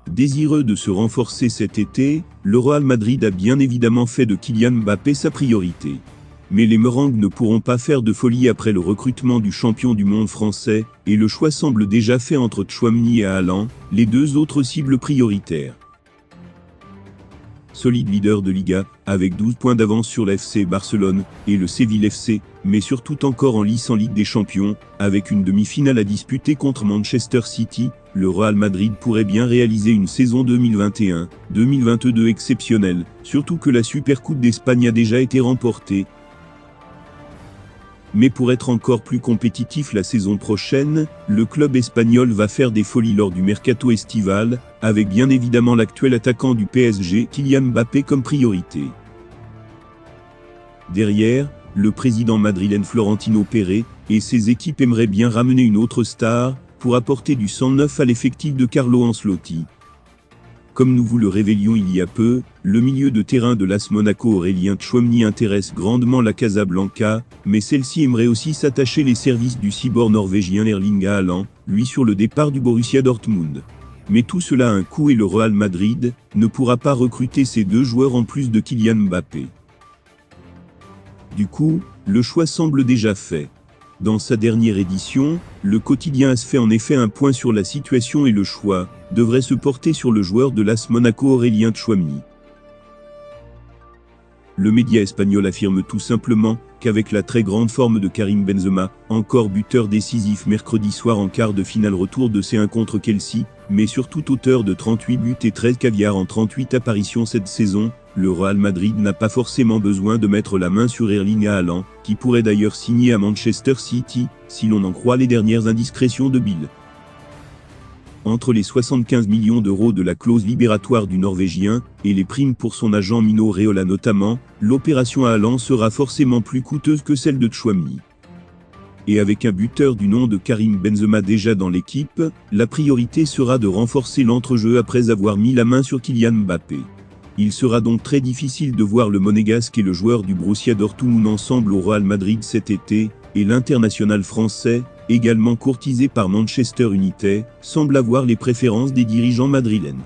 Désireux de se renforcer cet été, le Real Madrid a bien évidemment fait de Kylian Mbappé sa priorité. Mais les Merengues ne pourront pas faire de folie après le recrutement du champion du monde français, et le choix semble déjà fait entre Tchouaméni et Haaland, les deux autres cibles prioritaires. Solide leader de Liga, avec 12 points d'avance sur l'FC Barcelone et le Séville FC, mais surtout encore en lice en Ligue des Champions, avec une demi-finale à disputer contre Manchester City, le Real Madrid pourrait bien réaliser une saison 2021-2022 exceptionnelle, surtout que la Supercoupe d'Espagne a déjà été remportée. Mais pour être encore plus compétitif la saison prochaine, le club espagnol va faire des folies lors du mercato estival, avec bien évidemment l'actuel attaquant du PSG, Kylian Mbappé, comme priorité. Derrière, le président madrilène Florentino Pérez et ses équipes aimeraient bien ramener une autre star, pour apporter du sang neuf à l'effectif de Carlo Ancelotti. Comme nous vous le révélions il y a peu, le milieu de terrain de l'AS Monaco Aurélien Tchouaméni intéresse grandement la Casablanca, mais celle-ci aimerait aussi s'attacher les services du cyborg norvégien Erling Haaland, lui sur le départ du Borussia Dortmund. Mais tout cela a un coût et le Real Madrid ne pourra pas recruter ces deux joueurs en plus de Kylian Mbappé. Du coup, le choix semble déjà fait. Dans sa dernière édition, le quotidien AS fait en effet un point sur la situation et le choix devrait se porter sur le joueur de l'AS Monaco Aurélien Tchouaméni. Le média espagnol affirme tout simplement qu'avec la très grande forme de Karim Benzema, encore buteur décisif mercredi soir en quart de finale retour de C1 contre Chelsea, mais surtout auteur de 38 buts et 13 caviars en 38 apparitions cette saison, le Real Madrid n'a pas forcément besoin de mettre la main sur Erling Haaland, qui pourrait d'ailleurs signer à Manchester City, si l'on en croit les dernières indiscrétions de Bill. Entre les 75 millions d'euros de la clause libératoire du Norvégien, et les primes pour son agent Mino Raiola notamment, l'opération Haaland sera forcément plus coûteuse que celle de Tchouaméni. Et avec un buteur du nom de Karim Benzema déjà dans l'équipe, la priorité sera de renforcer l'entrejeu après avoir mis la main sur Kylian Mbappé. Il sera donc très difficile de voir le Monégasque et le joueur du Borussia Dortmund ensemble au Real Madrid cet été, et l'international français, également courtisé par Manchester United, semble avoir les préférences des dirigeants madrilènes.